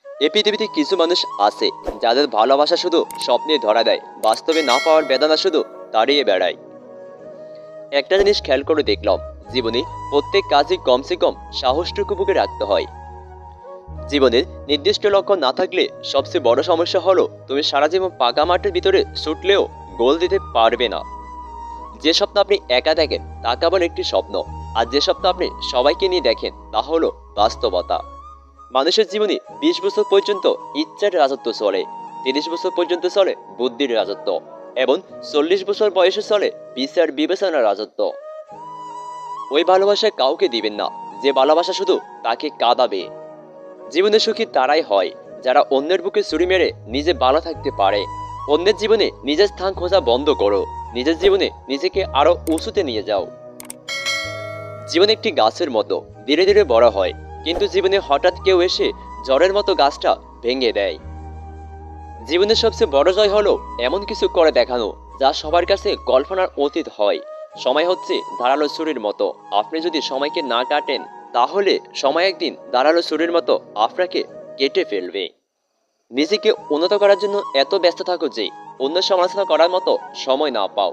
এ পৃথিবীতে কিছু মানুষ আছে যাদের ভালোবাসা শুধু স্বপ্নে ধরা দেয়, বাস্তবে না পাওয়ার বেদনা শুধু দাঁড়িয়ে বেড়ায়। একটা জিনিস খেয়াল করে দেখলাম, জীবনে প্রত্যেক কাজে কমসে কম সাহসটুকু বুকে রাখতে হয়। জীবনের নির্দিষ্ট লক্ষ্য না থাকলে সবচেয়ে বড় সমস্যা হলো তুমি সারা জীবন পাকা মাঠের ভিতরে ছুটলেও গোল দিতে পারবে না। যে স্বপ্ন আপনি একা দেখেন তা কেবল একটি স্বপ্ন, আর যে স্বপ্ন আপনি সবাইকে নিয়ে দেখেন তা হলো বাস্তবতা। মানুষের জীবনে 20 বছর পর্যন্ত ইচ্ছার রাজত্ব চলে, 30 বছর পর্যন্ত চলে বুদ্ধির রাজত্ব, এবং 40 বছর বয়সে চলে বিচার বিবেচনার রাজত্ব। ওই ভালোবাসা কাউকে দিবেন না যে ভালোবাসা শুধু তাকে কাঁদাবে। জীবনে সুখী তারাই হয় যারা অন্যের বুকে ছুরি মেরে নিজে ভালো থাকতে পারে। অন্যের জীবনে নিজের স্থান খোঁজা বন্ধ করো, নিজের জীবনে নিজেকে আরো উঁচুতে নিয়ে যাও। জীবন একটি গাছের মতো ধীরে ধীরে বড় হয়, কিন্তু জীবনে হঠাৎ কেউ এসে ঝড়ের মতো গাছটা ভেঙে দেয়। জীবনের সবচেয়ে বড় জয় হলো এমন কিছু করে দেখানো যা সবার কাছে কল্পনার অতীত হয়। সময় হচ্ছে ধারালো ছুরির মতো, আপনি যদি সময়কে না কাটেন তাহলে সময় একদিন ধারালো ছুরির মতো আপনাকে কেটে ফেলবে। নিজেকে উন্নত করার জন্য এত ব্যস্ত থাকো যে অন্য সমালোচনা করার মতো সময় না পাও।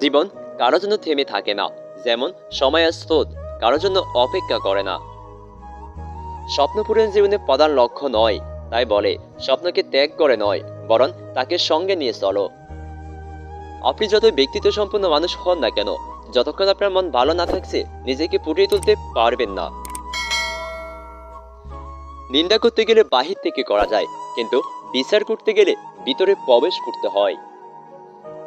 জীবন কারোর জন্য থেমে থাকে না, যেমন সময়ের স্রোত কারোর জন্য অপেক্ষা করে না। স্বপ্ন পূরণ জীবনে প্রধান লক্ষ্য নয়, তাই বলে স্বপ্নকে ত্যাগ করে নয়, বরং তাকে সঙ্গে নিয়ে চলো। আপনি যতই ব্যক্তিত্ব সম্পন্ন মানুষ হন না কেন, যতক্ষণ আপনার মন ভালো না থাকছে নিজেকে ফুটিয়ে তুলতে পারবেন না। নিন্দা করতে গেলে বাহির থেকে করা যায়, কিন্তু বিচার করতে গেলে ভিতরে প্রবেশ করতে হয়।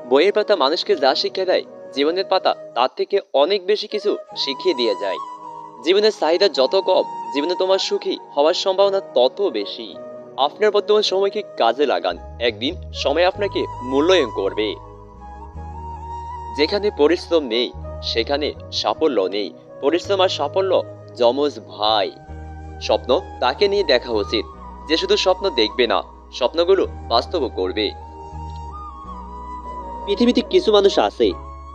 বইয়ের পাতা মানুষকে যা শিক্ষা দেয়, জীবনের পাতা তার থেকে অনেক বেশি কিছু শিখিয়ে দিয়ে যায়। জীবনের চাহিদা যত কম, জীবনে তোমার সুখী হওয়ার সম্ভাবনা তত বেশি। আপনার বর্তমান সময়কে কাজে লাগান, একদিন সময় আপনাকে মূল্যায়ন করবে। যেখানে পরিশ্রম নেই সেখানে সাফল্য নেই, পরিশ্রম আর সাফল্য যমজ ভাই। স্বপ্ন তাকে নিয়ে দেখা উচিত যে শুধু স্বপ্ন দেখবে না, স্বপ্নগুলো বাস্তব করবে। পৃথিবীতে কিছু মানুষ আছে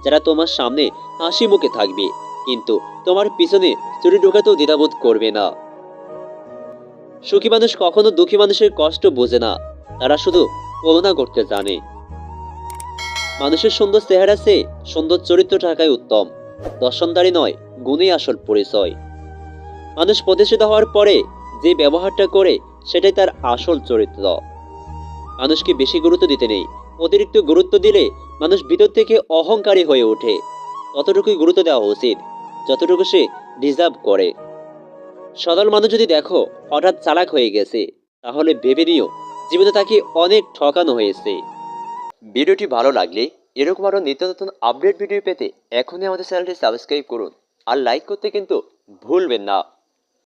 যারা তোমার সামনে হাসি মুখে থাকবে, কিন্তু তোমার পিছনে চুরি ঢোকাতেও দ্বিধাবোধ করবে না। সুখী মানুষ কখনো দুঃখী মানুষের কষ্ট বোঝে না, তারা শুধু তুলনা করতে জানে। মানুষের সুন্দর চেহারা চেয়ে সুন্দর চরিত্র থাকাই উত্তম, দর্শনদারি নয়, গুণই আসল পরিচয়। মানুষ প্রতিষ্ঠিত হওয়ার পরে যে ব্যবহারটা করে সেটাই তার আসল চরিত্র। মানুষকে বেশি গুরুত্ব দিতে নেই, অতিরিক্ত গুরুত্ব দিলে মানুষ ভিতর থেকে অহংকারী হয়ে ওঠে। ততটুকুই গুরুত্ব দেওয়া উচিত যতটুকু সে ডিজার্ভ করে। সরল মানুষ যদি দেখো হঠাৎ চালাক হয়ে গেছে, তাহলে ভেবে নিও জীবনে তাকে অনেক ঠকানো হয়েছে। ভিডিওটি ভালো লাগলে এরকম আরো নিত্য নতুন আপডেট ভিডিও পেতে এখনই আমাদের চ্যানেলটি সাবস্ক্রাইব করুন, আর লাইক করতে কিন্তু ভুলবেন না।